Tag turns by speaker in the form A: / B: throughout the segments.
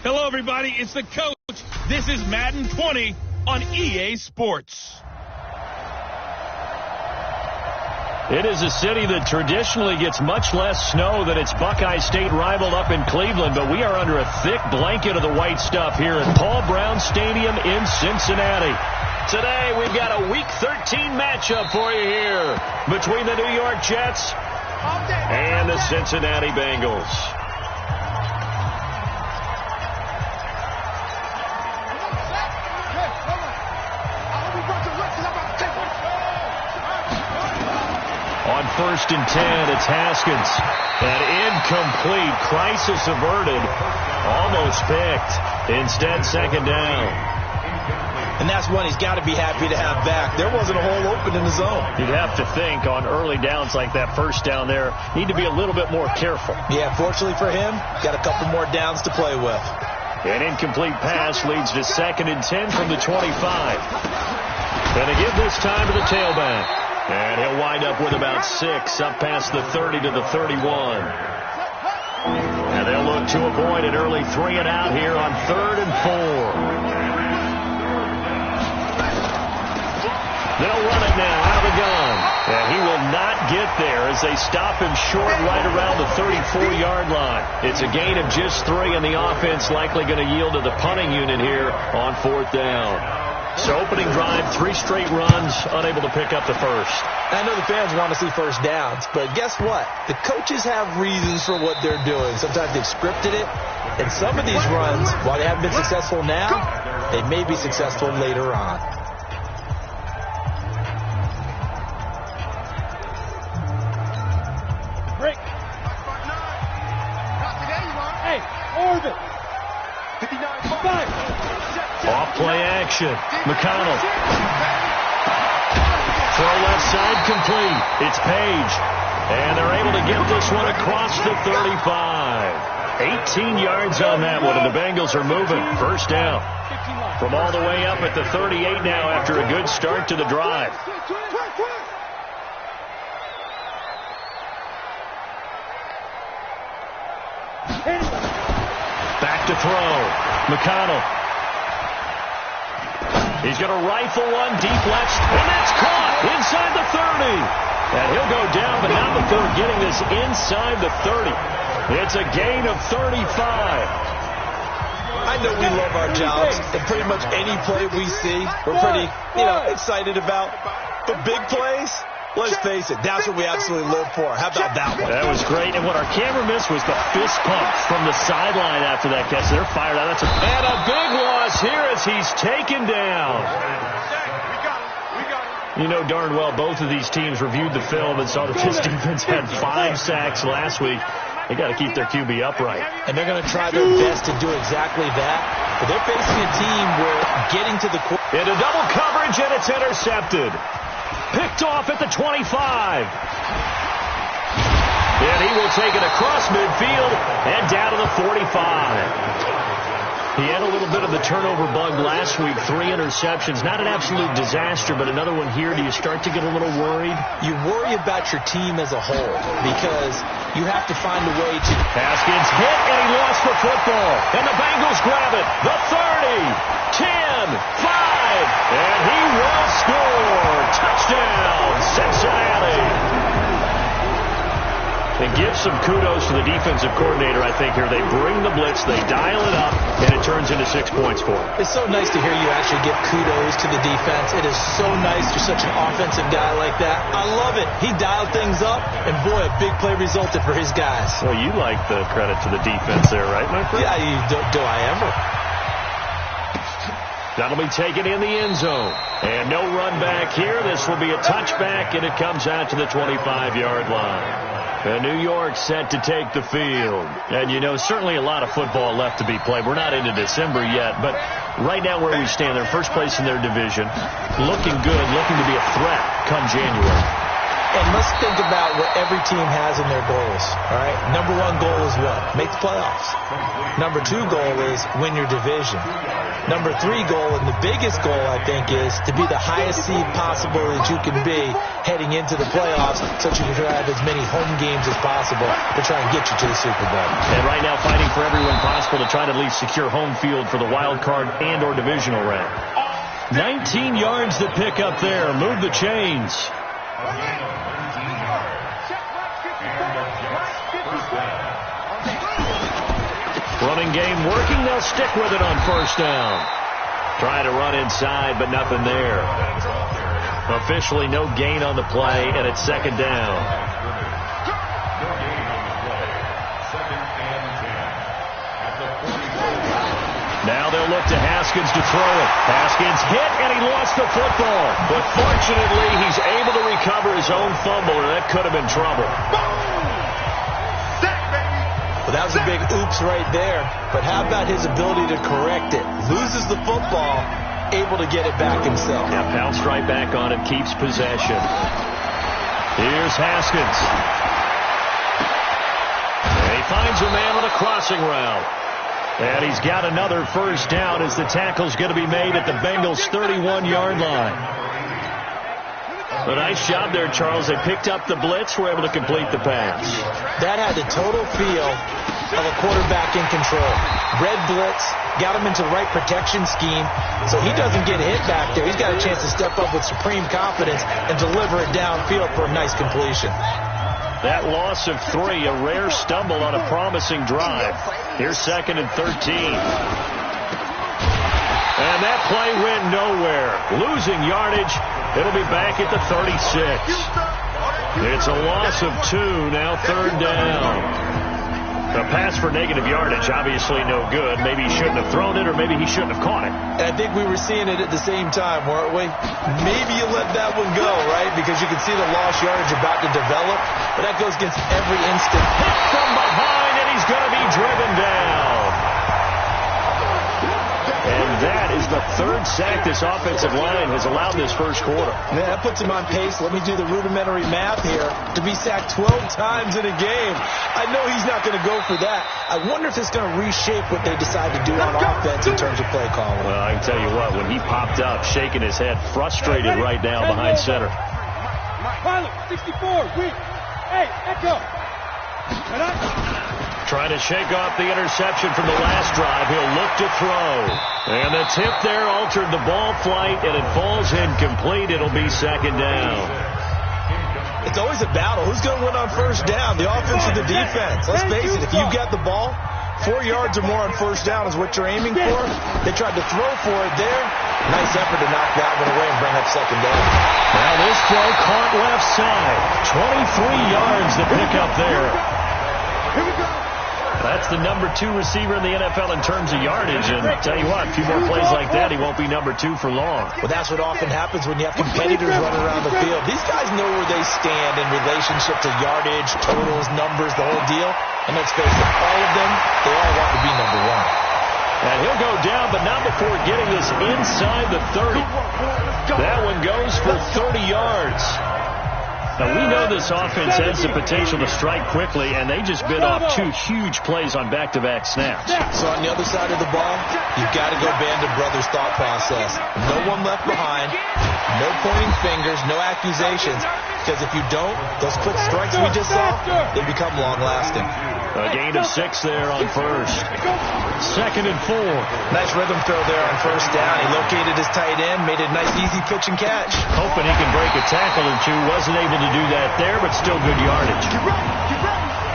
A: Hello, everybody. It's the coach. This is Madden 20 on EA Sports.
B: It is a city that traditionally gets much less snow than its Buckeye State rival up in Cleveland, but we are under a thick blanket of the white stuff here at Paul Brown Stadium in Cincinnati. Today, we've got a Week 13 matchup for you here between the New York Jets and the Cincinnati Bengals. On 1st and 10, it's Haskins. An incomplete, crisis averted, almost picked. Instead, 2nd down.
C: And that's one he's got to be happy to have back. There wasn't a hole open in the zone.
B: You'd have to think on early downs like that 1st down there, need to be a little bit more careful.
C: Yeah, fortunately for him, got a couple more downs to play with.
B: An incomplete pass leads to 2nd and 10 from the 25. Gonna give this time to the tailback. And he'll wind up with about 6 up past the 30 to the 31. And they'll look to avoid an early 3 and out here on 3rd and 4. They'll run it now out of the gun. And he will not get there as they stop him short right around the 34-yard line. It's a gain of just 3, and the offense likely going to yield to the punting unit here on 4th down. So opening drive, 3 straight runs, unable to pick up the first.
C: I know the fans want to see first downs, but guess what? The coaches have reasons for what they're doing. Sometimes they've scripted it, and some of these runs, while they haven't been successful now, they may be successful later on.
D: Break. Hey, orbit. 59.
B: Off play action. McConnell. Throw left side complete. It's Page. And they're able to get this one across the 35. 18 yards on that one, and the Bengals are moving. 1st down. From all the way up at the 38 now after a good start to the drive. Back to throw. McConnell. He's going to rifle one deep left, and that's caught inside the 30. And he'll go down, but not before getting this inside the 30. It's a gain of 35.
C: I know we love our jobs, and pretty much any play we see, we're pretty, excited about. But big plays, let's face it, that's what we absolutely live for. How about that one?
B: That was great, and what our camera missed was the fist pump from the sideline after that catch. They're fired out. And a big loss here as he's taken down. You know darn well both of these teams reviewed the film and saw that this defense had 5 sacks last week. They got to keep their QB upright.
C: And they're going to try their best to do exactly that. But they're facing a team where getting to the
B: into double coverage, and it's intercepted. Picked off at the 25. And he will take it across midfield and down to the 45. He had a little bit of the turnover bug last week, 3 interceptions. Not an absolute disaster, but another one here. Do you start to get a little worried?
C: You worry about your team as a whole because you have to find a way to...
B: Haskins hit, and he lost the football. And the Bengals grab it. The 30, 10, 5, and he will score. Touchdown, Cincinnati. And give some kudos to the defensive coordinator, I think, here. They bring the blitz, they dial it up, and it turns into 6 points for them.
C: It's so nice to hear you actually give kudos to the defense. It is so nice. You're such an offensive guy like that. I love it. He dialed things up, and boy, a big play resulted for his guys.
B: Well, you like the credit to the defense there, right, my friend?
C: Yeah, do I ever.
B: That'll be taken in the end zone. And no run back here. This will be a touchback, and it comes out to the 25-yard line. And New York set to take the field. And, certainly a lot of football left to be played. We're not into December yet, but right now where we stand, they're first place in their division. Looking good, looking to be a threat come January.
C: And let's think about what every team has in their goals, all right? Number one goal is what? Make the playoffs. Number two goal is win your division. Number three goal, and the biggest goal, I think, is to be the highest seed possible that you can be heading into the playoffs so that you can have as many home games as possible to try and get you to the Super Bowl.
B: And right now fighting for everyone possible to try to at least secure home field for the wild card and or divisional round. 19 yards to pick up there. Move the chains. Running game working. They'll stick with it on first down. Trying to run inside, but nothing there. Officially no gain on the play, and it's second down. Now they'll look to Haskins to throw it. Haskins hit, and he lost the football. But fortunately, he's able to recover his own fumble, or that could have been trouble.
C: Well, that was a big oops right there. But how about his ability to correct it? Loses the football, able to get it back himself.
B: Yeah, pounced right back on it, keeps possession. Here's Haskins. And he finds a man on a crossing route. And he's got another first down as the tackle's going to be made at the Bengals' 31-yard line. A nice job there, Charles. They picked up the blitz, were able to complete the pass.
C: That had the total feel of a quarterback in control. Red blitz, got him into the right protection scheme, so he doesn't get hit back there. He's got a chance to step up with supreme confidence and deliver it downfield for a nice completion.
B: That loss of 3, a rare stumble on a promising drive. Here's 2nd and 13. And that play went nowhere. Losing yardage. It'll be back at the 36. It's a loss of 2, now 3rd down. A pass for negative yardage, obviously no good. Maybe he shouldn't have thrown it, or maybe he shouldn't have caught it.
C: And I think we were seeing it at the same time, weren't we? Maybe you let that one go, right? Because you can see the lost yardage about to develop. But that goes against every instinct.
B: Hit from behind, and he's going to be driven down. And that is the 3rd sack this offensive line has allowed this first quarter.
C: Man, that puts him on pace. Let me do the rudimentary math here. To be sacked 12 times in a game. I know he's not going to go for that. I wonder if it's going to reshape what they decide to do on offense in terms of play calling.
B: Well, I can tell you what, when he popped up, shaking his head, frustrated right now behind center.
D: Pilot, 64, wait. Hey, echo.
B: Trying to shake off the interception from the last drive. He'll look to throw. And the tip there altered the ball flight, and it falls incomplete. It'll be 2nd down.
C: It's always a battle. Who's going to win on first down? The offense or the defense? Let's face it, if you get the ball, 4 yards or more on first down is what you're aiming for. They tried to throw for it there. Nice effort to knock that one away and bring up 2nd down.
B: Now this throw caught left side. 23 yards to pick up there.
D: Here we go.
B: That's the number 2 receiver in the NFL in terms of yardage. And tell you what, a few more plays like that, he won't be number 2 for long.
C: Well, that's what often happens when you have competitors running around the field. These guys know where they stand in relationship to yardage, totals, numbers, the whole deal. And let's face it, all of them, they all want to be number 1.
B: And he'll go down, but not before getting this inside the 30. That one goes for 30 yards. Now, we know this offense has the potential to strike quickly, and they just bit off 2 huge plays on back-to-back snaps.
C: So on the other side of the ball, you've got to go band of brothers thought process. No one left behind, no pointing fingers, no accusations, because if you don't, those quick strikes we just saw, they become long-lasting.
B: A gain of 6 there on first. 2nd and 4.
C: Nice rhythm throw there on first down. He located his tight end, made a nice easy pitch and catch.
B: Hoping he can break a tackle or 2. Wasn't able to do that there, but still good yardage.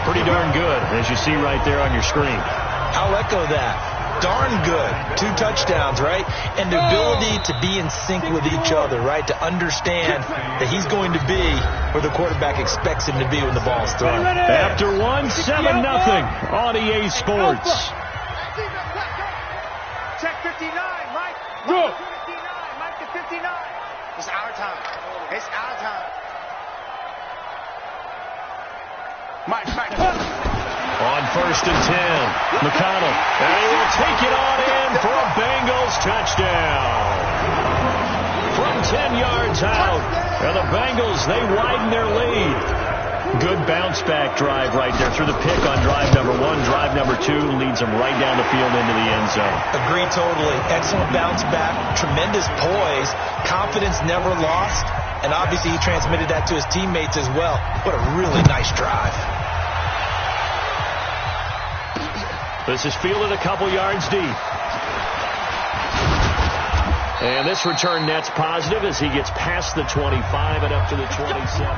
B: Pretty darn good, as you see right there on your screen.
C: I'll echo that. Darn good. 2 touchdowns, right? And the ability to be in sync with each other, right? To understand that he's going to be where the quarterback expects him to be when the ball's thrown.
B: After 1, 7-0 on EA Sports.
D: Check 59, Mike. Mike to 59. Mike to 59. It's our time. It's our time. Mike.
B: On first and 10, McConnell, and he will take it on in for a Bengals touchdown. From 10 yards out. And the Bengals, they widen their lead. Good bounce-back drive right there through the pick on drive number 1. Drive number 2 leads them right down the field into the end zone.
C: Agree totally. Excellent bounce-back, tremendous poise, confidence never lost, and obviously he transmitted that to his teammates as well. What a really nice drive.
B: This is fielded a couple yards deep. And this return net's positive as he gets past the 25 and up to the 27.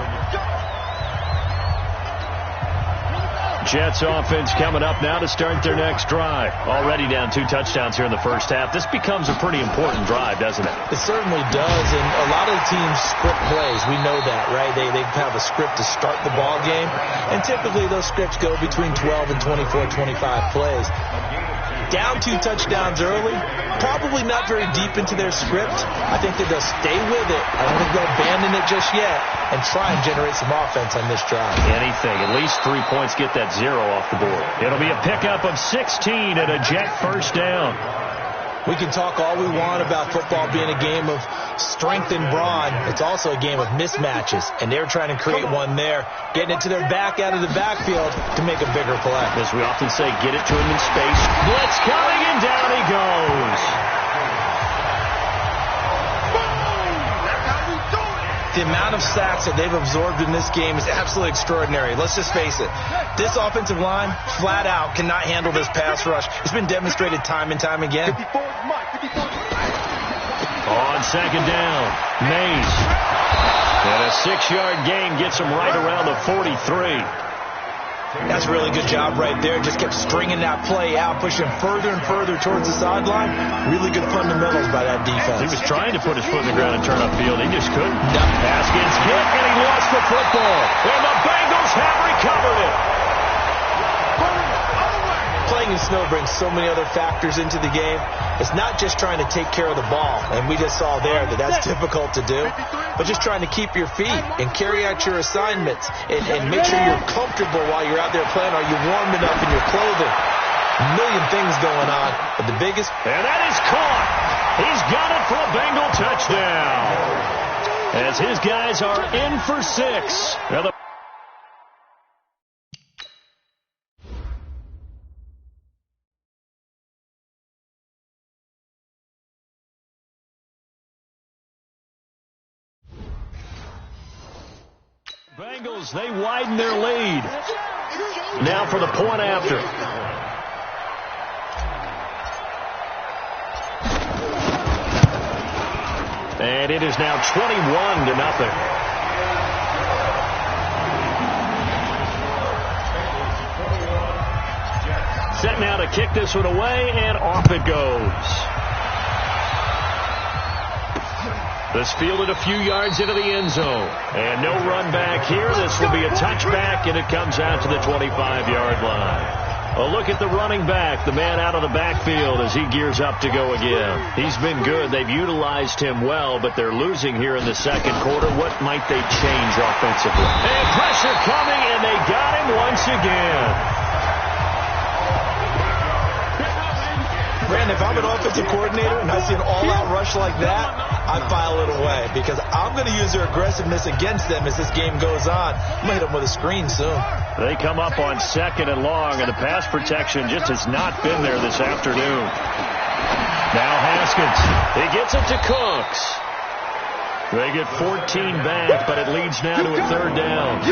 B: Jets offense coming up now to start their next drive. Already down 2 touchdowns here in the first half. This becomes a pretty important drive, doesn't it?
C: It certainly does, and a lot of the teams script plays. We know that, right? They have a script to start the ball game, and typically those scripts go between 12 and 24, 25 plays. Down 2 touchdowns early, probably not very deep into their script. I think that they'll stay with it. I don't think they'll abandon it just yet and try and generate some offense on this drive.
B: Anything. At least 3 points get that 0 off the board. It'll be a pickup of 16 and a Jet first down.
C: We can talk all we want about football being a game of strength and brawn. It's also a game of mismatches, and they're trying to create one there, getting it to their back out of the backfield to make a bigger play.
B: As we often say, get it to him in space. Blitz coming, and down he goes.
C: The amount of sacks that they've absorbed in this game is absolutely extraordinary. Let's just face it. This offensive line, flat out, cannot handle this pass rush. It's been demonstrated time and time again.
B: On second down, Mays. And a 6-yard gain gets him right around the 43.
C: That's a really good job right there. Just kept stringing that play out, pushing further and further towards the sideline. Really good fundamentals by that defense.
B: He was trying to put his foot in the ground and turn upfield. He just couldn't.
C: No.
B: Haskins hit, and he lost the football. And the Bengals have recovered it.
C: Playing in snow brings so many other factors into the game. It's not just trying to take care of the ball, and we just saw there that that's difficult to do, but just trying to keep your feet and carry out your assignments and make sure you're comfortable while you're out there playing. Are you warm enough in your clothing? A million things going on, but the biggest...
B: And that is caught. He's got it for a Bengal touchdown. As his guys are in for 6. Now the Bengals, they widen their lead. Now for the point after. And it is now 21-0. Set now to kick this one away, and off it goes. This fielded a few yards into the end zone. And no run back here. This will be a touchback, and it comes out to the 25-yard line. A look at the running back, the man out of the backfield as he gears up to go again. He's been good. They've utilized him well, but they're losing here in the second quarter. What might they change offensively? And pressure coming, and they got him once again.
C: Brandon, if I'm an offensive coordinator and I see an all-out rush like that, I file it away because I'm going to use their aggressiveness against them as this game goes on. I'm going to hit them with a screen soon.
B: They come up on 2nd and long, and the pass protection just has not been there this afternoon. Now Haskins. He gets it to Cooks. They get 14 back, but it leads now to a 3rd down.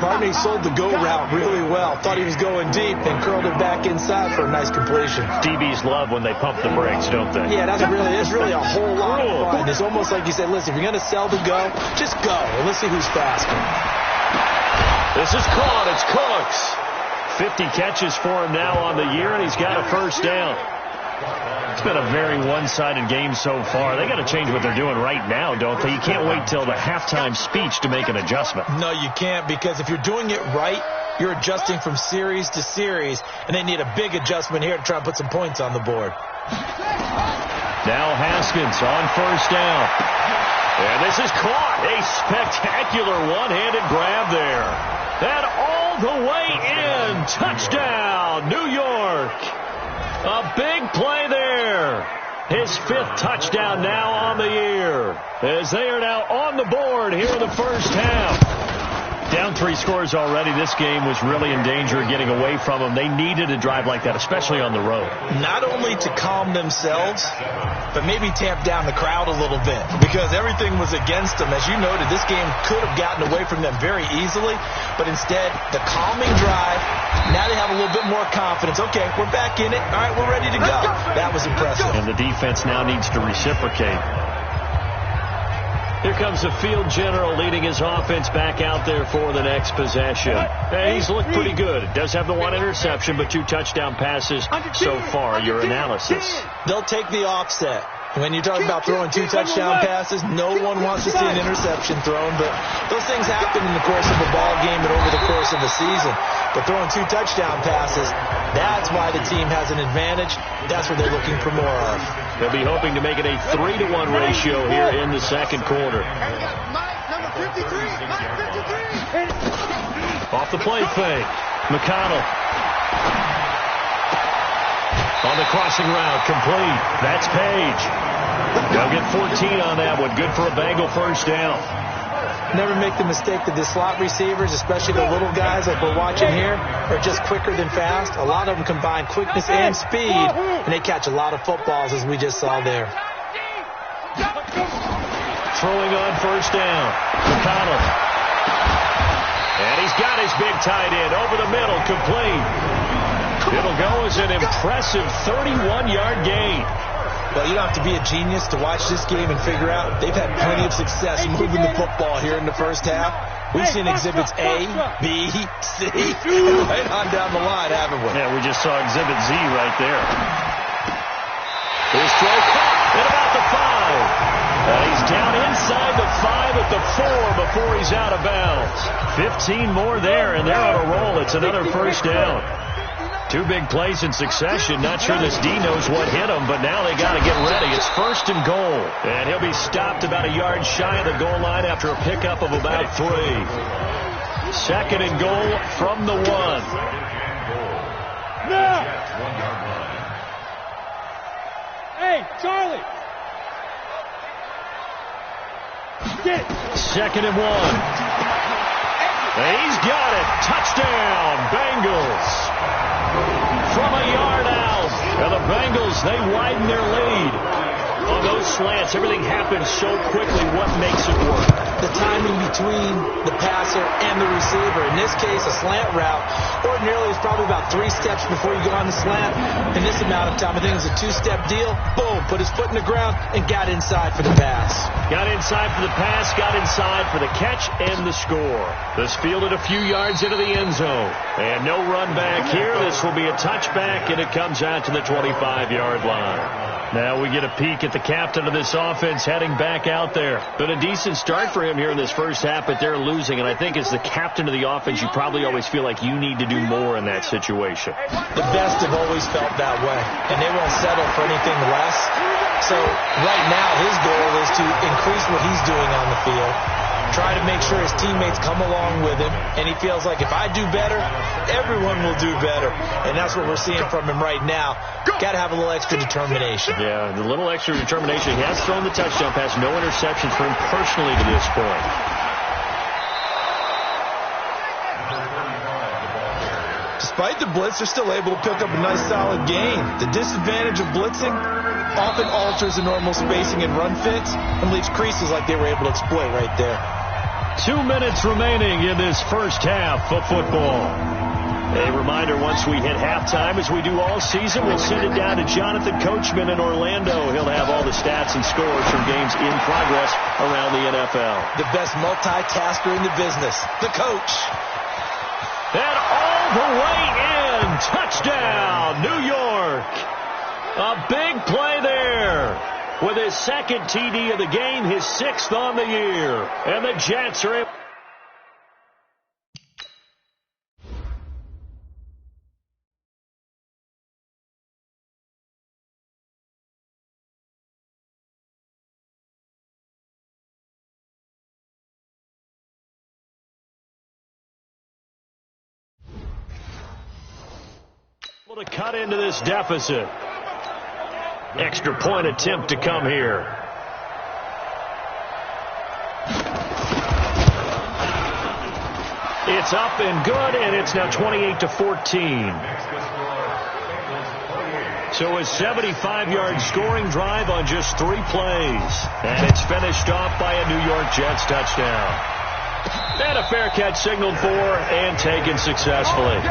C: Barney sold the go route really well. Thought he was going deep and curled it back inside for a nice completion.
B: DBs love when they pump the brakes, don't they?
C: Yeah, there's really a whole lot of fun. It's almost like you said, listen, if you're going to sell the go, just go, and let's see who's faster.
B: This is caught. It's Cooks. 50 catches for him now on the year, and he's got a first down. It's been a very one-sided game so far. They got to change what they're doing right now, don't they? You can't wait till the halftime speech to make an adjustment.
C: No, you can't, because if you're doing it right, you're adjusting from series to series, and they need a big adjustment here to try and put some points on the board.
B: Now Haskins on first down. And this is caught. A spectacular one-handed grab there. And all the way in. Touchdown, New York. A big play there. His 5th touchdown now on the year, as they are now on the board here in the first half. Down 3 scores already. This game was really in danger of getting away from them. They needed a drive like that, especially on the road.
C: Not only to calm themselves, but maybe tamp down the crowd a little bit, because everything was against them. As you noted, this game could have gotten away from them very easily, but instead, the calming drive, now they have a little bit more confidence. Okay, we're back in it. All right, we're ready to go. That was impressive.
B: And the defense now needs to reciprocate. Here comes the field general leading his offense back out there for the next possession. Hey, he's looked pretty good. Does have the 1 interception, but 2 touchdown passes so far. Your analysis.
C: They'll take the offset. When you talk about throwing 2 touchdown passes, no one wants to see an interception thrown, but those things happen in the course of a ball game and over the course of the season. But throwing 2 touchdown passes, that's why the team has an advantage. That's what they're looking for more of.
B: They'll be hoping to make it a 3-to-1 ratio here in the second quarter. Off the play fake. McConnell. On the crossing route, complete. That's Page. They'll get 14 on that one. Good for a Bengal first down.
C: Never make the mistake that the slot receivers, especially the little guys like we're watching here, are just quicker than fast. A lot of them combine quickness and speed, and they catch a lot of footballs, as we just saw there.
B: Throwing on first down. McConnell. And he's got his big tight end over the middle, complete. It'll go as an impressive 31-yard gain.
C: Well, you don't have to be a genius to watch this game and figure out they've had plenty of success moving the football here in the first half. We've seen exhibits A, B, C, and right on down the line, haven't we?
B: Yeah, we just saw exhibit Z right there. His throw caught at about the 5. And he's down inside the 5 at the 4 before he's out of bounds. 15 more there, and they're on a roll. It's another first down. 2 big plays in succession. Not sure this D knows what hit him, but now they got to get ready. It's 1st and goal. And he'll be stopped about a yard shy of the goal line after a pickup of about 3. 2nd and goal from the 1.
E: Now! Hey, Charlie! Get
B: 2nd and 1. He's got it. Touchdown, Bengals. From a yard out. And the Bengals, they widen their lead. On those slants, everything happens so quickly. What makes it work?
C: The timing between the passer and the receiver. In this case, a slant route. Ordinarily, it's probably about 3 steps before you go on the slant. In this amount of time, I think it was a 2-step deal. Boom, put his foot in the ground and got inside for the pass.
B: Got inside for the pass, got inside for the catch and the score. This fielded a few yards into the end zone. And no run back here. This will be a touchback, and it comes out to the 25-yard line. Now we get a peek at the captain of this offense heading back out there. Been a decent start for him here in this first half, but they're losing. And I think as the captain of the offense, you probably always feel like you need to do more in that situation.
C: The best have always felt that way, and they won't settle for anything less. So right now his goal is to increase what he's doing on the field, try to make sure his teammates come along with him, and he feels like if I do better, everyone will do better. And that's what we're seeing from him right now. Got to have a little extra determination.
B: Yeah, the little extra determination. He has thrown the touchdown pass. No interceptions for him personally to this point.
C: Despite the blitz, they're still able to pick up a nice solid gain. The disadvantage of blitzing often alters the normal spacing and run fits and leaves creases like they were able to exploit right there.
B: 2 minutes remaining in this first half of football. A reminder, once we hit halftime, as we do all season, we'll send it down to Jonathan Coachman in Orlando. He'll have all the stats and scores from games in progress around the NFL.
C: The best multitasker in the business, the coach.
B: And all the way in. Touchdown, New York. A big play there. With his 2nd TD of the game, his 6th on the year. And the Jets are able. To cut into this deficit. Extra point attempt to come here. It's up and good, and it's now 28-14. So a 75-yard scoring drive on just 3 plays. And it's finished off by a New York Jets touchdown. And a fair catch signaled for and taken successfully.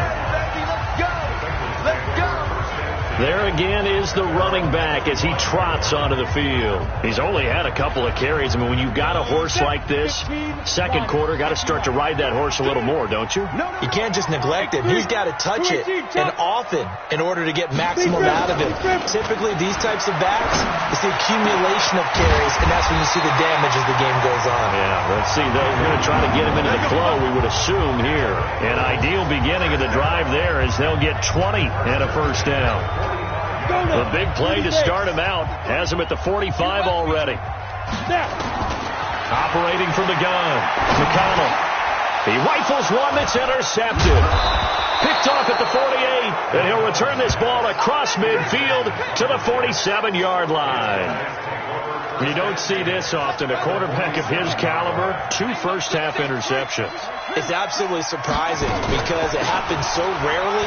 B: There again is the running back as he trots onto the field. He's only had a couple of carries. I mean, when you've got a horse like this, second quarter, got to start to ride that horse a little more, don't you?
C: You can't just neglect it. He's got to touch it, and often, in order to get maximum out of it. Typically, these types of backs, it's the accumulation of carries, and that's when you see the damage as the game goes on.
B: Yeah, let's see. They're going to try to get him into the flow, we would assume here. An ideal beginning of the drive there is they'll get 20 and a first down. The big play to start him out has him at the 45 already. Operating from the gun, McConnell. He rifles one that's intercepted. Picked off at the 48, and he'll return this ball across midfield to the 47-yard line. You don't see this often. A quarterback of his caliber, 2 first-half interceptions.
C: It's absolutely surprising because it happens so rarely.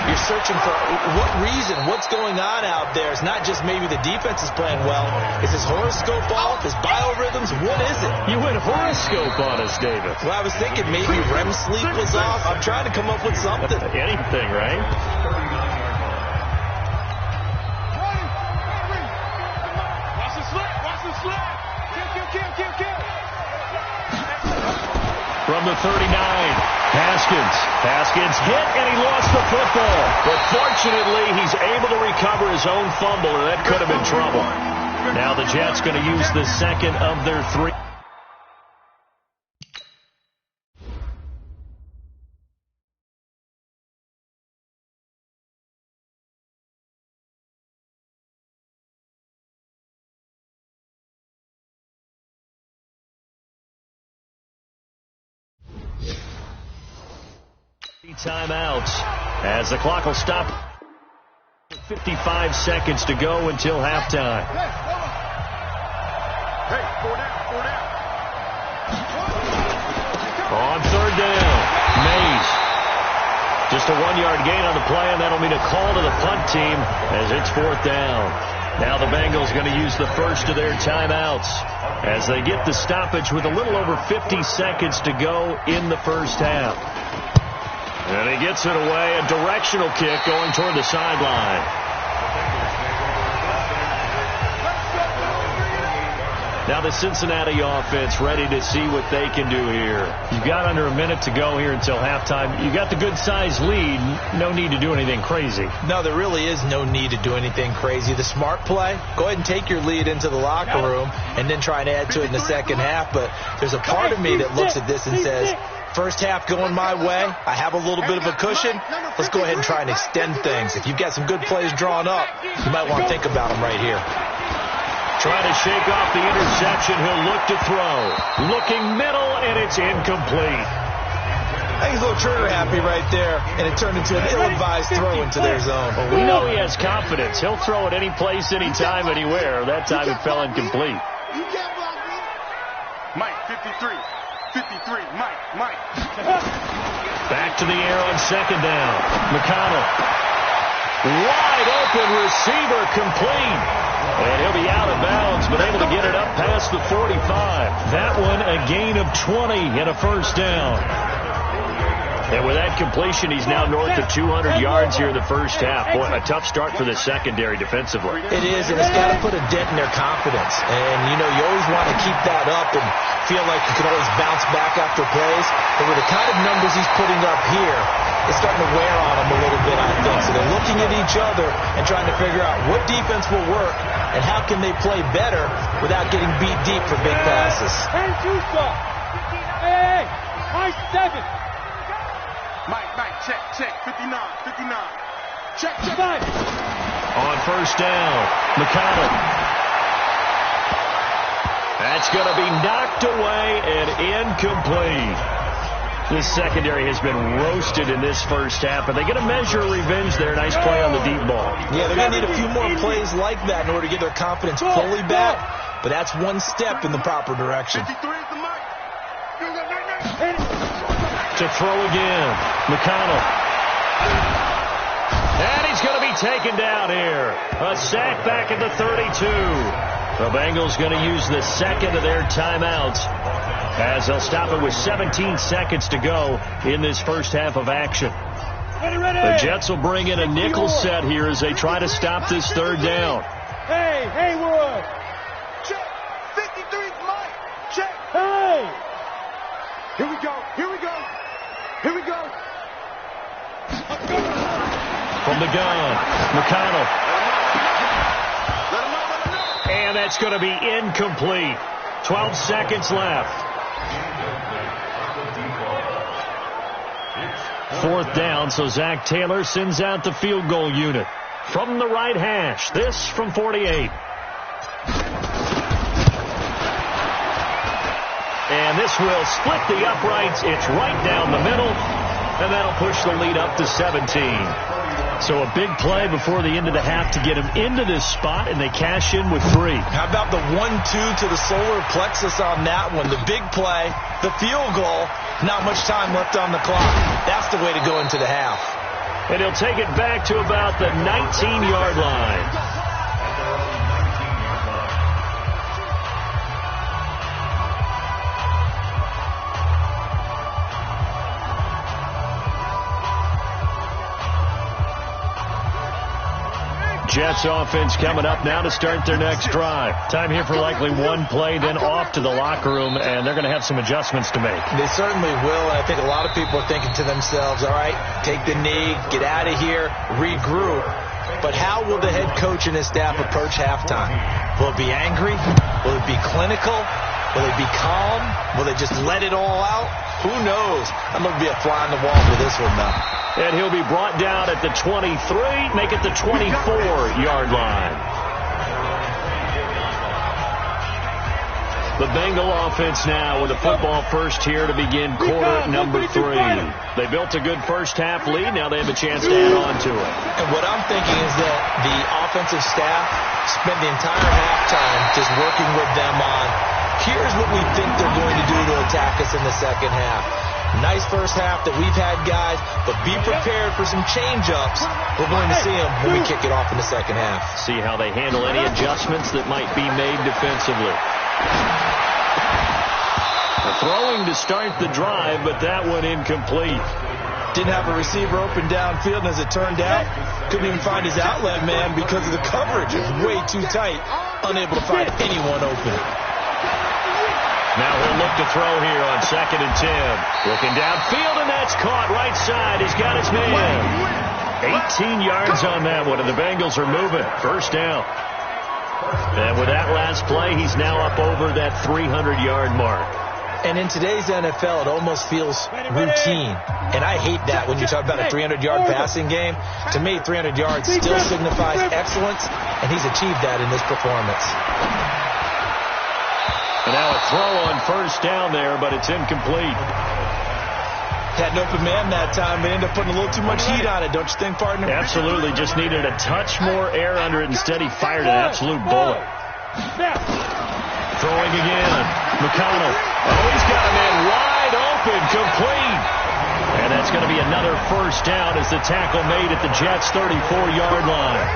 C: You're searching for what reason, what's going on out there. It's not just maybe the defense is playing well. Is his horoscope off? His biorhythms? What is it?
B: You went horoscope on us, David.
C: Well, I was thinking maybe REM sleep was off. I'm trying to come up with something.
B: Anything, right? From the 39, Haskins hit, and he lost the football. But fortunately, he's able to recover his own fumble, or that could have been trouble. Now the Jets going to use the second of their 3. Timeouts as the clock will stop. 55 seconds to go until halftime. On third down, Mays. Just a 1-yard gain on the play, and that'll mean a call to the punt team as it's 4th down. Now the Bengals going to use the first of their timeouts as they get the stoppage with a little over 50 seconds to go in the first half. And he gets it away, a directional kick going toward the sideline. Now the Cincinnati offense ready to see what they can do here. You've got under a minute to go here until halftime. You've got the good-sized lead. No need to do anything crazy.
C: No, there really is no need to do anything crazy. The smart play, go ahead and take your lead into the locker room and then try and add to it in the second half. But there's a part of me that looks at this and says, first half going my way. I have a little bit of a cushion. Let's go ahead and try and extend things. If you've got some good plays drawn up, you might want to think about them right here.
B: Trying to shake off the interception. He'll look to throw. Looking middle, and it's incomplete.
C: I think he's a little trigger happy right there, and it turned into an ill-advised throw into their zone.
B: Well, we know he has confidence. He'll throw it any place, anytime, anywhere. That time it fell incomplete.
D: Mike, 53. 53, Mike.
B: Back to the air on second down. McConnell. Wide open receiver complete. And he'll be out of bounds, but able to get it up past the 45. That one a gain of 20 and a first down. And with that completion, he's now north of 200 yards here in the first half. Boy, a tough start for the secondary defensively.
C: It is, and it's got to put a dent in their confidence. And, you know, you always want to keep that up and feel like you can always bounce back after plays. But with the kind of numbers he's putting up here, it's starting to wear on them a little bit, I think. So they're looking at each other and trying to figure out what defense will work and how can they play better without getting beat deep for big passes.
E: Hey, high 7.
D: Mike, check, 59. Check.
B: On first down, McConnell. That's going to be knocked away and incomplete. This secondary has been roasted in this first half, but they get a measure of revenge there. Nice play on the deep ball.
C: Yeah, they're going to need a few more plays like that in order to get their confidence fully back, but that's one step in the proper direction.
B: To throw again, McConnell. And he's going to be taken down here. A sack back at the 32. The Bengals going to use the second of their timeouts as they'll stop it with 17 seconds to go in this first half of action. The Jets will bring in a nickel set here as they try to stop this third down.
E: Hey, Haywood.
D: Check. 53, Mike. Check.
E: Hey.
D: Here we go. Here we go. Here we go.
B: From the gun, McConnell. And that's going to be incomplete. 12 seconds left. Fourth down, so Zach Taylor sends out the field goal unit. From the right hash, this from 48. And this will split the uprights. It's right down the middle, and that'll push the lead up to 17. So a big play before the end of the half to get him into this spot, and they cash in with 3.
C: How about the 1-2 to the solar plexus on that one? The big play, the field goal, not much time left on the clock. That's the way to go into the half.
B: And he'll take it back to about the 19-yard line. Jets offense coming up now to start their next drive. Time here for likely one play, then off to the locker room, and they're going to have some adjustments to make.
C: They certainly will, and I think a lot of people are thinking to themselves, all right, take the knee, get out of here, regroup. But how will the head coach and his staff approach halftime? Will it be angry? Will it be clinical? Will it be calm? Will they just let it all out? Who knows? I'm going to be a fly on the wall for this one, though.
B: And he'll be brought down at the 23, make it the 24-yard line. The Bengal offense now with a football first here to begin quarter number 3. They built a good first half lead. Now they have a chance to add on to it.
C: And what I'm thinking is that the offensive staff spent the entire halftime just working with them on, here's what we think they're going to do to attack us in the second half. Nice first half that we've had, guys, but be prepared for some change-ups. We're going to see them when we kick it off in the second half.
B: See how they handle any adjustments that might be made defensively. Throwing to start the drive, but that one incomplete.
C: Didn't have a receiver open downfield, and as it turned out, couldn't even find his outlet man because of the coverage. It was way too tight, unable to find anyone open.
B: Now he'll look to throw here on 2nd and 10. Looking downfield, and that's caught right side. He's got his man. 18 yards on that one, and the Bengals are moving. First down. And with that last play, he's now up over that 300-yard mark.
C: And in today's NFL, it almost feels routine. And I hate that when you talk about a 300-yard passing game. To me, 300 yards still signifies excellence, and he's achieved that in this performance.
B: And now a throw on first down there, but it's incomplete.
C: Had an open man that time, but ended up putting a little too much heat on it, don't you think, partner?
B: Absolutely. Just needed a touch more air under it. Instead, he fired an absolute bullet. Throwing again. McConnell. Oh, he's got a man wide open, complete. And that's going to be another first down as the tackle made at the Jets' 34-yard line.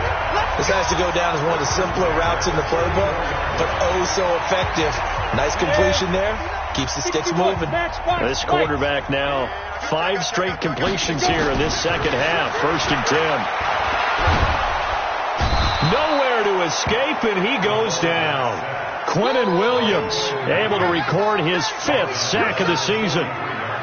C: This has to go down as one of the simpler routes in the playbook, but oh so effective. Nice completion there. Keeps the sticks moving.
B: This quarterback now 5 straight completions here in this second half. 1st and 10. Nowhere to escape, and he goes down. Quinnen Williams able to record his 5th sack of the season.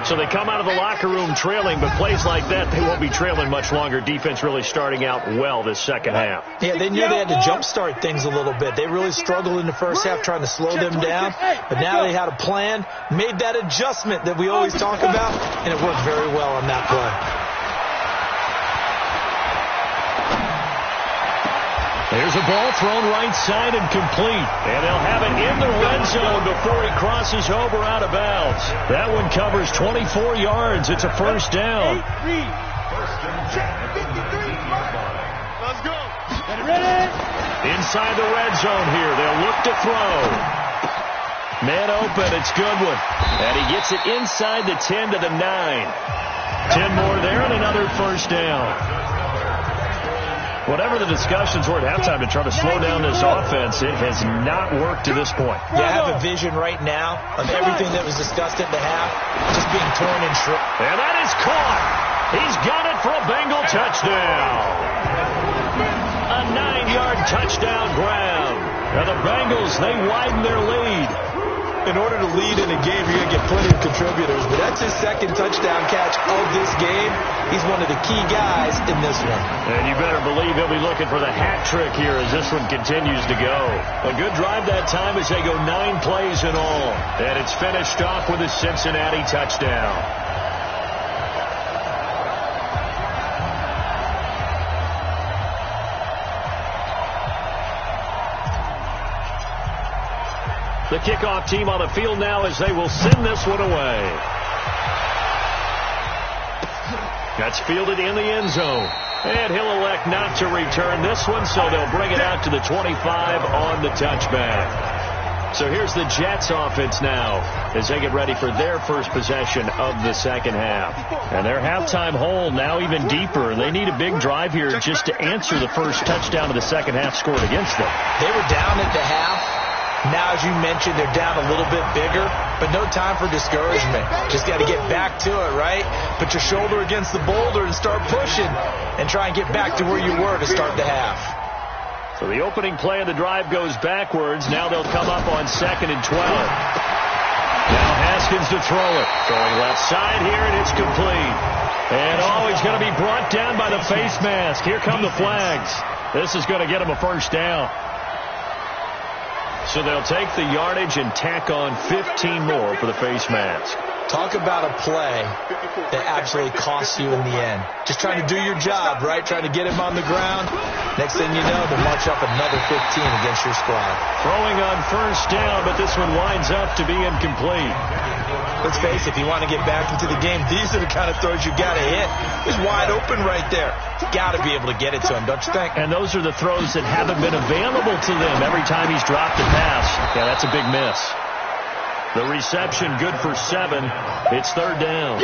B: So they come out of the locker room trailing, but plays like that, they won't be trailing much longer. Defense really starting out well this second half.
C: Yeah, they knew they had to jumpstart things a little bit. They really struggled in the first half trying to slow them down, but now they had a plan, made that adjustment that we always talk about, and it worked very well on that play.
B: There's a ball thrown right side and complete. And they'll have it in the red zone before he crosses over out of bounds. That one covers 24 yards. It's a first down.
D: Let's go.
E: Ready?
B: Inside the red zone here. They'll look to throw. Man open. It's Goodwin. And he gets it inside the 10 to the 9. 10 more there and another first down. Whatever the discussions were at halftime to try to slow down this offense, it has not worked to this point.
C: Yeah, I have a vision right now of everything that was discussed at the half just being torn in shreds.
B: And that is caught. He's got it for a Bengal touchdown. A 9-yard touchdown grab. And the Bengals, they widen their lead.
C: In order to lead in a game, you're going to get plenty of contributors, but that's his second touchdown catch of this game. He's one of the key guys in this one.
B: And you better believe he'll be looking for the hat trick here as this one continues to go. A good drive that time as they go 9 plays in all. And it's finished off with a Cincinnati touchdown. The kickoff team on the field now as they will send this one away. That's fielded in the end zone. And he'll elect not to return this one, so they'll bring it out to the 25 on the touchback. So here's the Jets offense now as they get ready for their first possession of the second half. And their halftime hole now even deeper. They need a big drive here just to answer the first touchdown of the second half scored against them.
C: They were down at the half. Now, as you mentioned, they're down a little bit bigger, but no time for discouragement. Just got to get back to it, right? Put your shoulder against the boulder and start pushing and try and get back to where you were to start the half.
B: So the opening play of the drive goes backwards. Now they'll come up on 2nd and 12. Now Haskins to throw it. Going left side here, and it's complete. And he's going to be brought down by the face mask. Here come the flags. This is going to get him a first down. So they'll take the yardage and tack on 15 more for the face mask.
C: Talk about a play that absolutely costs you in the end. Just trying to do your job, right? Trying to get him on the ground. Next thing you know, they'll march up another 15 against your squad.
B: Throwing on first down, but this one winds up to be incomplete.
C: Let's face it, if you want to get back into the game, these are the kind of throws you got to hit. He's wide open right there. You got to be able to get it to him, don't you think?
B: And those are the throws that haven't been available to them every time he's dropped a pass. Yeah, that's a big miss. The reception good for 7. It's 3rd down.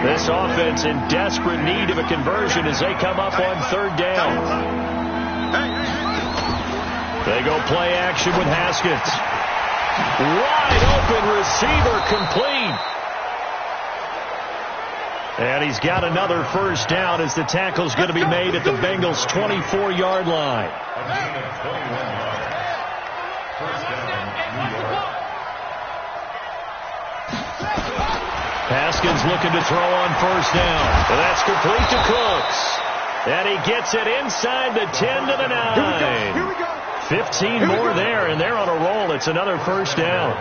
B: This offense in desperate need of a conversion as they come up on 3rd down. They go play action with Haskins. Wide open receiver complete. And he's got another first down as the tackle's going to be made at the Bengals' 24-yard line. Haskins looking to throw on first down. And that's complete to Cooks. And he gets it inside the 10 to the 9.
D: Here we go.
B: 15 more there, and they're on a roll. It's another first down.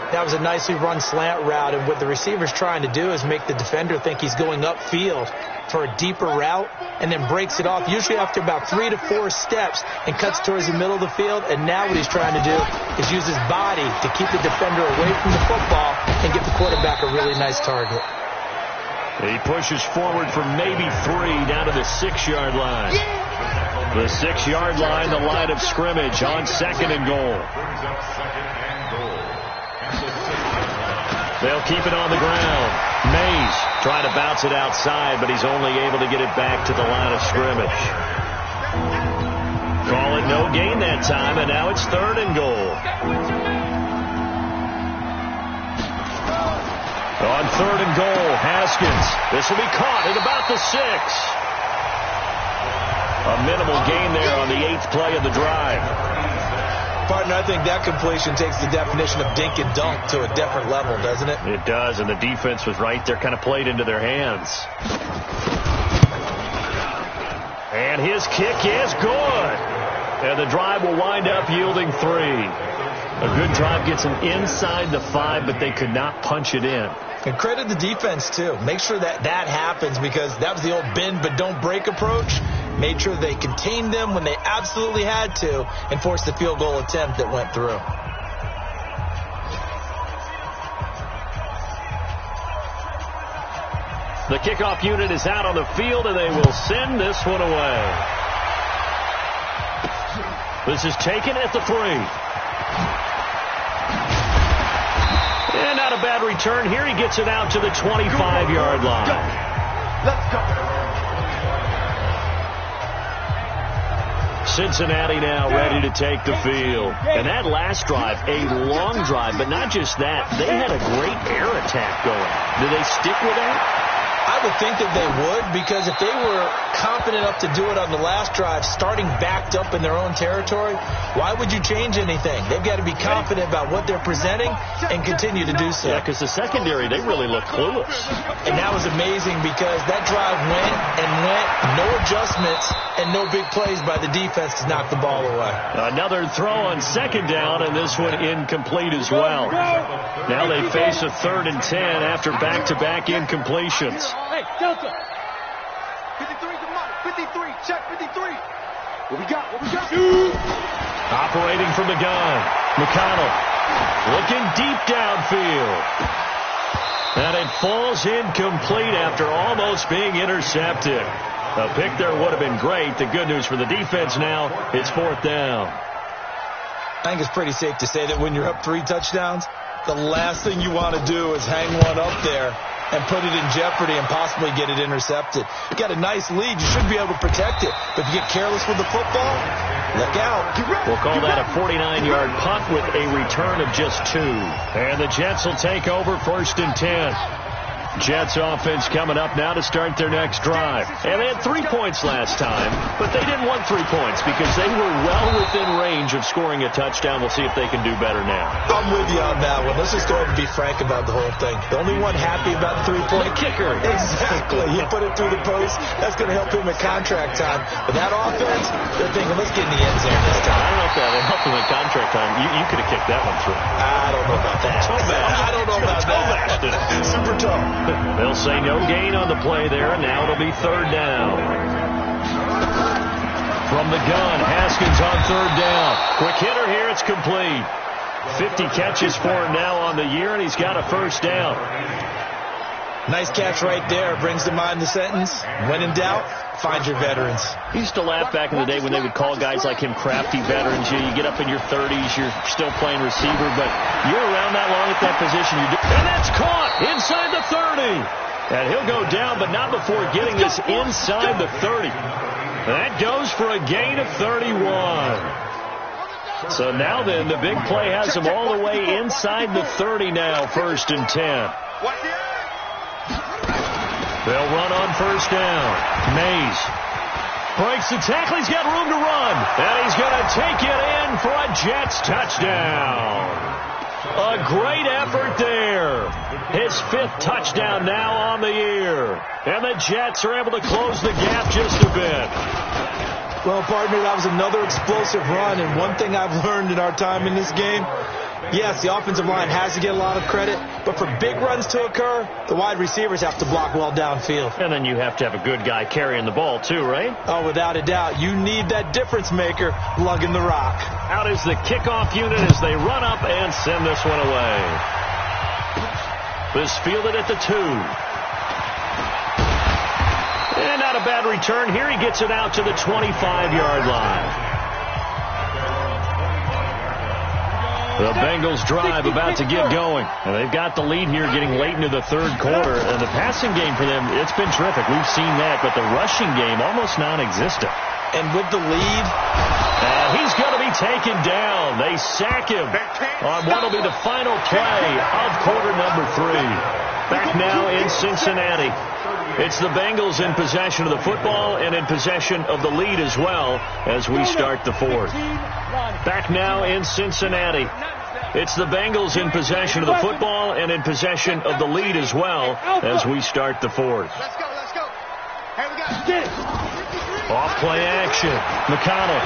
C: That was a nicely run slant route, and what the receiver's trying to do is make the defender think he's going upfield for a deeper route and then breaks it off, usually after about 3 to 4 steps, and cuts towards the middle of the field. And now what he's trying to do is use his body to keep the defender away from the football and get the quarterback a really nice target.
B: He pushes forward for maybe 3 down to the 6-yard line. The 6-yard line, the line of scrimmage on 2nd and goal. They'll keep it on the ground. Mays trying to bounce it outside, but he's only able to get it back to the line of scrimmage. Call it no gain that time, and now it's 3rd and goal. On 3rd and goal, Haskins. This will be caught at about the 6. A minimal gain there on the 8th play of the drive.
C: Partner, I think that completion takes the definition of dink and dunk to a different level, doesn't it?
B: It does, and the defense was right there, kind of played into their hands. And his kick is good. And the drive will wind up yielding 3. A good drive gets them inside the 5, but they could not punch it in.
C: And credit the defense, too. Make sure that happens, because that was the old bend but don't break approach. Made sure they contained them when they absolutely had to and forced the field goal attempt that went through.
B: The kickoff unit is out on the field, and they will send this one away. This is taken at the 3. And not a bad return here. He gets it out to the 25-yard line.
D: Let's go.
B: Cincinnati now ready to take the field. And that last drive, a long drive, but not just that. They had a great air attack going. Do they stick with that?
C: I would think that they would, because if they were confident enough to do it on the last drive, starting backed up in their own territory, why would you change anything? They've got to be confident about what they're presenting and continue to do so.
B: Yeah, because the secondary, they really look clueless.
C: And that was amazing, because that drive went and went, no adjustments and no big plays by the defense to knock the ball away.
B: Another throw on second down, and this one incomplete as well. Now they face a 3rd and 10 after back-to-back incompletions.
E: Hey, Delta.
D: 53, come on. 53, check 53. What we got?
B: Operating from the gun, McConnell looking deep downfield. And it falls incomplete after almost being intercepted. A pick there would have been great. The good news for the defense now, it's 4th down.
C: I think it's pretty safe to say that when you're up 3 touchdowns, the last thing you want to do is hang one up there and put it in jeopardy and possibly get it intercepted. You got a nice lead. You should be able to protect it. But if you get careless with the football, look out.
B: We'll call that a 49-yard punt with a return of just 2. And the Jets will take over 1st and 10. Jets offense coming up now to start their next drive. And they had 3 points last time, but they didn't want 3 points because they were well within range of scoring a touchdown. We'll see if they can do better now.
C: I'm with you on that one. Let's just go ahead and be frank about the whole thing. The only one happy about the 3-point
B: kicker.
C: Exactly. He put it through the post. That's going to help him at contract time. But that offense, they're thinking, let's get in the end zone this time.
B: I don't know if that would help him at contract time. You could have kicked that one through.
C: I don't know about that. I don't know about that. Super tough.
B: They'll say no gain on the play there, and now it'll be 3rd down. From the gun, Haskins on 3rd down. Quick hitter here, it's complete. 50 catches for him now on the year, and he's got a 1st down.
C: Nice catch right there. Brings to mind the sentence, when in doubt, find your veterans.
B: He used to laugh back in the day when they would call guys like him crafty veterans. You get up in your 30s, you're still playing receiver, but you're around that long at that position. And that's caught inside the 30. And he'll go down, but not before getting this inside the 30. That goes for a gain of 31. So now then, the big play has him all the way inside the 30 now, 1st and 10. They'll run on 1st down. Mays breaks the tackle. He's got room to run. And he's going to take it in for a Jets touchdown. A great effort there. His 5th touchdown now on the year. And the Jets are able to close the gap just a bit.
C: Well, partner, that was another explosive run. And one thing I've learned in our time in this game, yes, the offensive line has to get a lot of credit, but for big runs to occur, the wide receivers have to block well downfield.
B: And then you have to have a good guy carrying the ball too, right?
C: Oh, without a doubt. You need that difference maker lugging the rock.
B: Out is the kickoff unit as they run up and send this one away. This fielded at the 2. And not a bad return here. He gets it out to the 25-yard line. The Bengals drive about to get going. And they've got the lead here getting late into the 3rd quarter. And the passing game for them, it's been terrific. We've seen that. But the rushing game, almost non-existent.
C: And with the lead,
B: and he's going to be taken down. They sack him on what will be the final play of quarter number 3. Back now in Cincinnati. It's the Bengals in possession of the football and in possession of the lead as well as we start the 4th. Back now in Cincinnati. It's the Bengals in possession of the football and in possession of the lead as well as we start the 4th.
D: Let's go. Hey, we got it.
B: Off play action. McConnell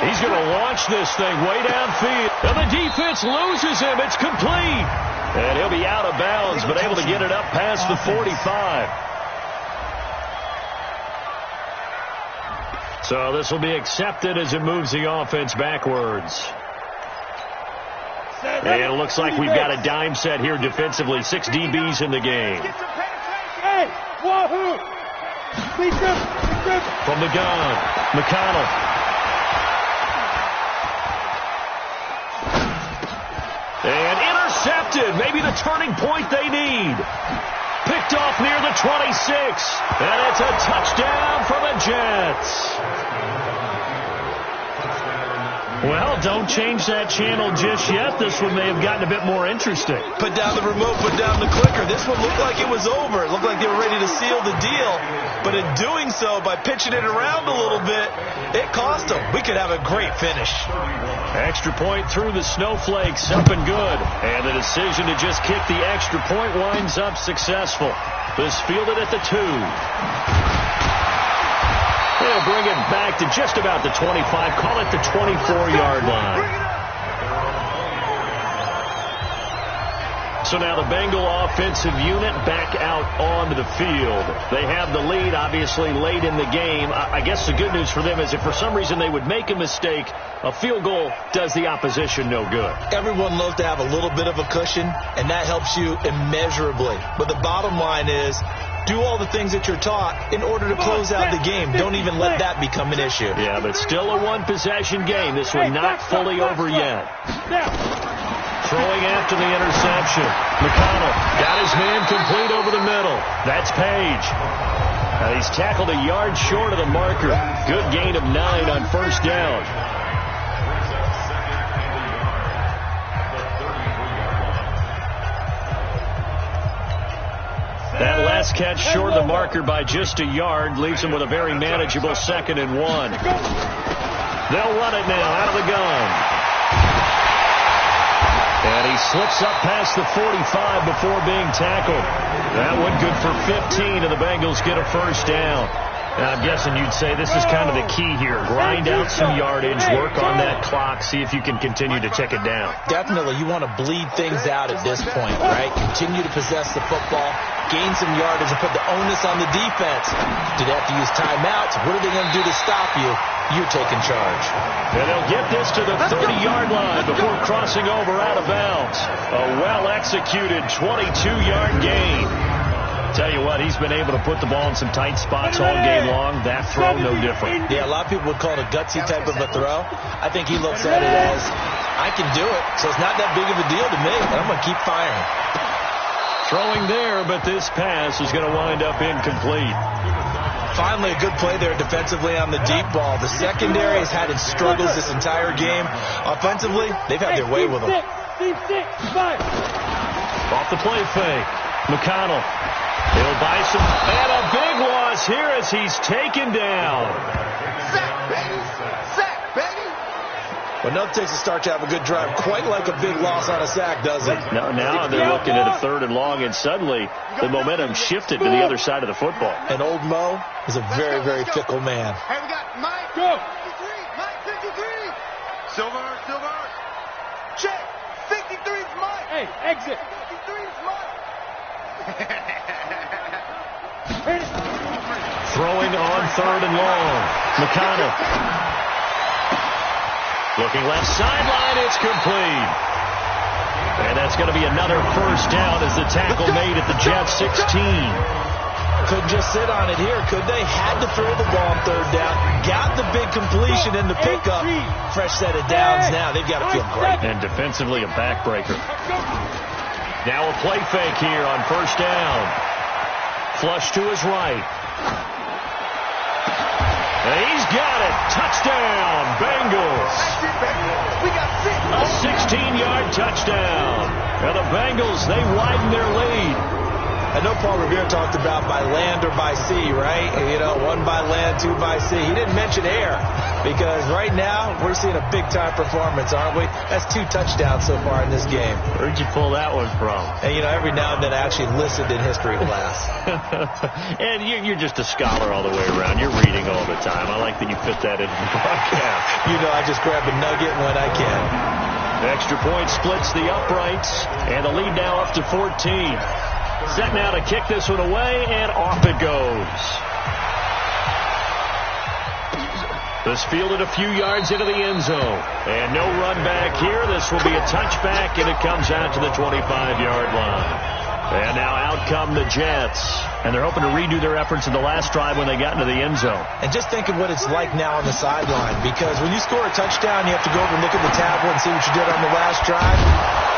B: He's going to launch this thing way downfield. And the defense loses him. It's complete. And he'll be out of bounds, but able to get it up past the 45. So this will be accepted as it moves the offense backwards. And it looks like we've got a dime set here defensively. 6 DBs in the game.
E: Hey, wahoo!
B: From the gun, McConnell. And intercepted. Maybe the turning point they need. Picked off near the 26. And it's a touchdown for the Jets. Well, don't change that channel just yet. This one may have gotten a bit more interesting.
C: Put down the remote, put down the clicker. This one looked like it was over. It looked like they were ready to seal the deal. But in doing so, by pitching it around a little bit, it cost them. We could have a great finish.
B: Extra point through the snowflakes, up and good. And the decision to just kick the extra point winds up successful. This fielded at the 2. They'll bring it back to just about the 25. Call it the 24-yard line. So now the Bengal offensive unit back out onto the field. They have the lead, obviously, late in the game. I guess the good news for them is if for some reason they would make a mistake, a field goal does the opposition no good.
C: Everyone loves to have a little bit of a cushion, and that helps you immeasurably. But the bottom line is, do all the things that you're taught in order to close out the game. Don't even let that become an issue.
B: Yeah, but still a one-possession game. This one not fully over yet. Throwing after the interception. McConnell got his man complete over the middle. That's Page. Now he's tackled a yard short of the marker. Good gain of 9 on first down. That last catch short of the marker by just a yard leaves him with a very manageable 2nd and 1. They'll run it now out of the gun. And he slips up past the 45 before being tackled. That one good for 15, and the Bengals get a first down. Now, I'm guessing you'd say this is kind of the key here. Grind out some yardage, work on that clock, see if you can continue to tick it down.
C: Definitely, you want to bleed things out at this point, right? Continue to possess the football, gain some yardage, and put the onus on the defense. Do they have to use timeouts? What are they going to do to stop you? You're taking charge.
B: And they'll get this to the 30-yard line before crossing over out of bounds. A well-executed 22-yard gain. Tell you what, he's been able to put the ball in some tight spots all game long. That throw, no different.
C: Yeah, a lot of people would call it a gutsy type of a throw. I think he looks at it as, I can do it, so it's not that big of a deal to me, and I'm going to keep firing.
B: Throwing there, but this pass is going to wind up incomplete.
C: Finally, a good play there defensively on the deep ball. The secondary has had its struggles this entire game. Offensively, they've had their way with them.
B: Off the play fake. McConnell. He'll buy some. And a big loss here as he's taken down.
D: Sack, baby. Sack, baby.
C: But nothing takes a start to have a good drive. Quite like a big loss on a sack, does it?
B: Now they're looking at a 3rd and long, and suddenly the momentum shifted to the other side of the football.
C: And old Mo is a very, very fickle man.
D: Hey, we got Mike 53. Mike 53. Silver. Check. 53 is Mike.
E: Hey, exit.
D: 53 is Mike.
B: Throwing on 3rd and long. McConnell. Looking left sideline, it's complete. And that's going to be another first down as the tackle made at the Jets 16.
C: Couldn't just sit on it here, could they? Had to throw the ball on 3rd down. Got the big completion in the pickup. Fresh set of downs now. They've got to feel great.
B: And defensively a backbreaker. Now a play fake here on first down. Flush to his right. And he's got it. Touchdown, Bengals.
D: We got 6.
B: A 16-yard touchdown. And the Bengals, they widen their lead.
C: A know Paul Revere talked about by land or by sea, right? You know, 1 by land, 2 by sea. He didn't mention air because right now we're seeing a big-time performance, aren't we? That's 2 touchdowns so far in this game.
B: Where'd you pull that one from?
C: And, you know, every now and then I actually listened in history class.
B: And you're just a scholar all the way around. You're reading all the time. I like that you fit that into the broadcast.
C: You know, I just grab a nugget when I can.
B: Extra point splits the uprights, and the lead now up to 14. Set now to kick this one away, and off it goes. This fielded a few yards into the end zone. And no run back here. This will be a touchback, and it comes out to the 25-yard line. And now out come the Jets. And they're hoping to redo their efforts in the last drive when they got into the end zone.
C: And just think of what it's like now on the sideline. Because when you score a touchdown, you have to go over and look at the tablet and see what you did on the last drive.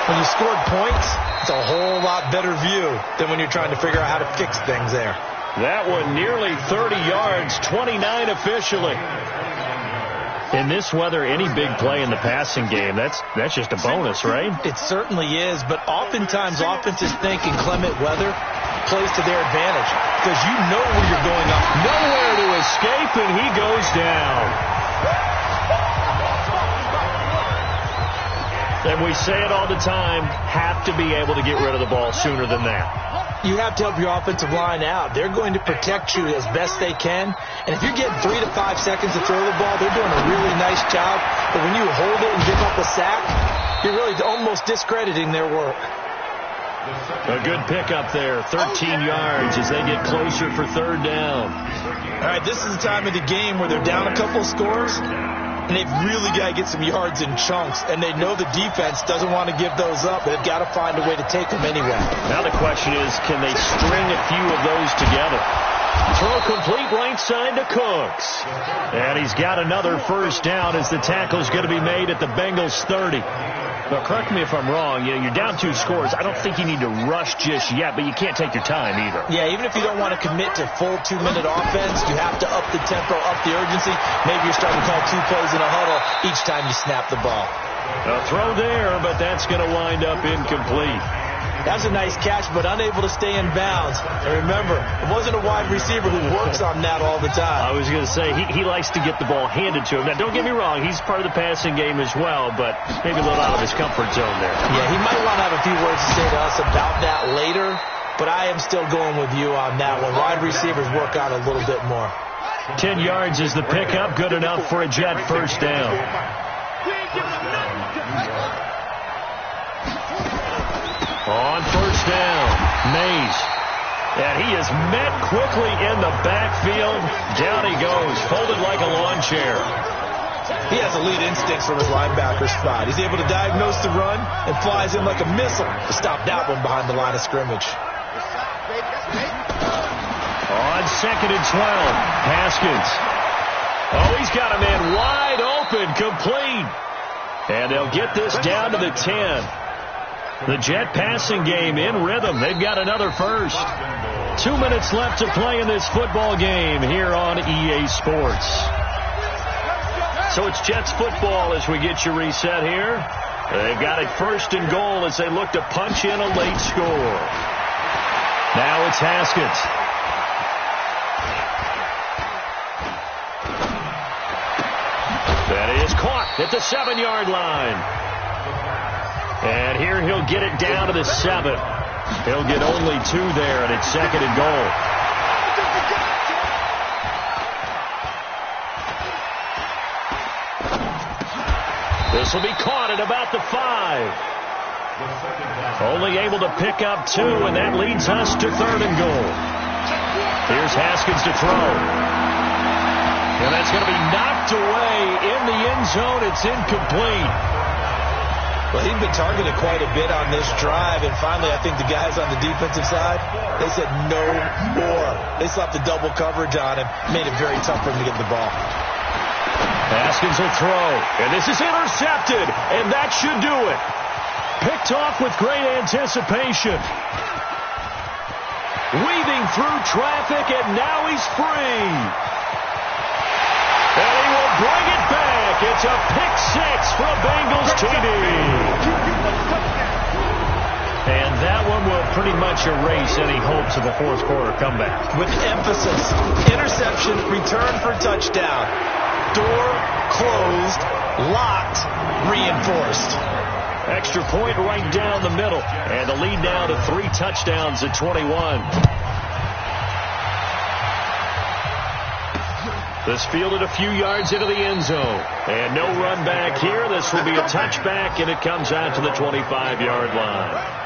C: When you scored points, it's a whole lot better view than when you're trying to figure out how to fix things there.
B: That one nearly 30 yards, 29 officially. In this weather, any big play in the passing game, that's just a bonus, right?
C: It certainly is, but oftentimes offenses think inclement weather plays to their advantage because you know where you're going up.
B: Nowhere to escape, and he goes down. And we say it all the time, have to be able to get rid of the ball sooner than that.
C: You have to help your offensive line out. They're going to protect you as best they can. And if you're getting 3 to 5 seconds to throw the ball, they're doing a really nice job. But when you hold it and give up a sack, you're really almost discrediting their work.
B: A good pickup there, 13 yards as they get closer for 3rd down.
C: All right, this is the time of the game where they're down a couple of scores. And they've really got to get some yards in chunks. And they know the defense doesn't want to give those up. They've got to find a way to take them anyway.
B: Now the question is, can they string a few of those together? Throw complete right side to Cooks. And he's got another 1st down as the tackle's going to be made at the Bengals 30. Now, correct me if I'm wrong. You're down 2 scores. I don't think you need to rush just yet, but you can't take your time either.
C: Yeah, even if you don't want to commit to full 2-minute offense, you have to up the tempo, up the urgency. Maybe you're starting to call 2 plays in a huddle each time you snap the ball.
B: A throw there, but that's going to wind up incomplete.
C: That was a nice catch, but unable to stay in bounds. And remember, it wasn't a wide receiver who works on that all the time.
B: I was going to say, he likes to get the ball handed to him. Now, don't get me wrong, he's part of the passing game as well, but maybe a little out of his comfort zone there.
C: Yeah, he might want to have a few words to say to us about that later, but I am still going with you on that one. Wide receivers work out a little bit more.
B: 10 yards is the pickup, good enough for a Jet 1st down. On 1st down, Mays. And he is met quickly in the backfield. Down he goes, folded like a lawn chair.
C: He has elite instincts from his linebacker spot. He's able to diagnose the run and flies in like a missile to stop that one behind the line of scrimmage.
B: On 2nd and 12, Haskins. Oh, he's got a man wide open, complete. And they'll get this down to the 10. The Jet passing game in rhythm. They've got another 1st. 2 minutes left to play in this football game here on EA Sports. So it's Jets football as we get you reset here. They've got it 1st and goal as they look to punch in a late score. Now it's Haskins. That is caught at the 7-yard line. And here he'll get it down to the 7. He'll get only 2 there, and it's 2nd and goal. This will be caught at about the 5. Only able to pick up 2, and that leads us to 3rd and goal. Here's Haskins to throw. And that's going to be knocked away in the end zone. It's incomplete.
C: Well, he's been targeted quite a bit on this drive, and finally I think the guys on the defensive side, they said no more. They slapped the double coverage on him, made it very tough for him to get the ball.
B: Haskins will throw, and this is intercepted, and that should do it. Picked off with great anticipation. Weaving through traffic, and now he's free. And he will bring it back. It's a pick 6 for a Bengals TD. And that one will pretty much erase any hopes of a fourth quarter comeback.
C: With emphasis, interception, return for touchdown. Door closed, locked, reinforced.
B: Extra point right down the middle. And the lead now to 3 touchdowns at 21. This fielded a few yards into the end zone. And no run back here. This will be a touchback, and it comes out to the 25-yard line.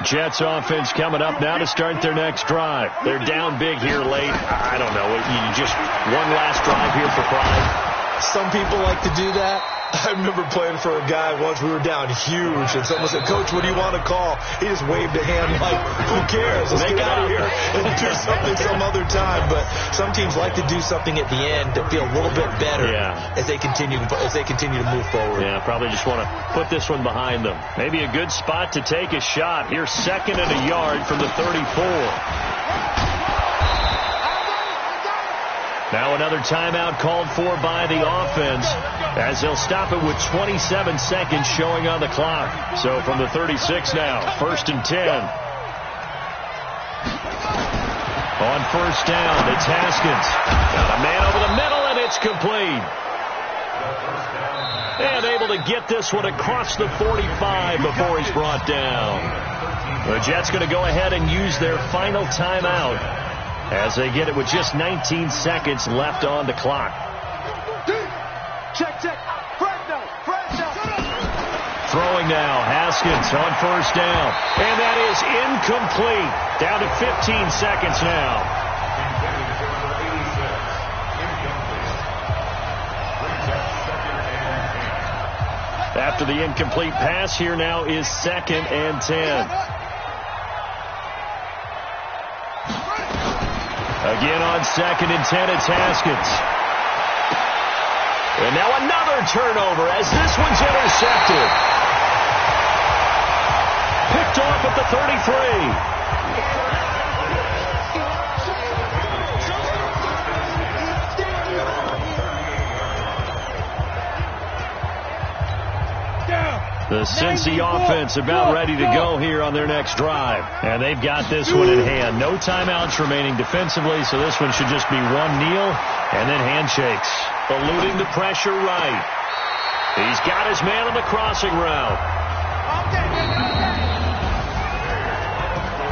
B: Jets offense coming up now to start their next drive. They're down big here late. I don't know. You just one last drive here for pride.
C: Some people like to do that. I remember playing for a guy once. We were down huge, and someone said, "Coach, what do you want to call?" He just waved a hand like, "Who cares? Let's get out of here and do something some other time." But some teams like to do something at the end to feel a little bit better as they continue to move forward.
B: Yeah, probably just want to put this one behind them. Maybe a good spot to take a shot. Here's 2nd and a yard from the 34. Now another timeout called for by the offense as they'll stop it with 27 seconds showing on the clock. So from the 36 now, 1st and 10. On 1st down, it's Haskins. Got a man over the middle, and it's complete. And able to get this one across the 45 before he's brought down. The Jets going to go ahead and use their final timeout as they get it with just 19 seconds left on the clock.
E: Check.
B: Throwing now, Haskins on 1st down. And that is incomplete. Down to 15 seconds now. After the incomplete pass, here now is 2nd and 10. Again on 2nd and 10, it's Haskins. And now another turnover as this one's intercepted. Picked off at the 33. The Cincy offense about ready to go here on their next drive. And they've got this one in hand. No timeouts remaining defensively, so this one should just be one kneel and then handshakes. Eluding the pressure right. He's got his man on the crossing route.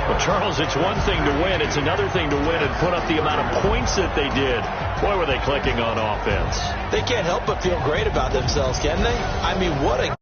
B: Well, Charles, it's one thing to win. It's another thing to win and put up the amount of points that they did. Boy, were they clicking on offense.
C: They can't help but feel great about themselves, can they? I mean, what a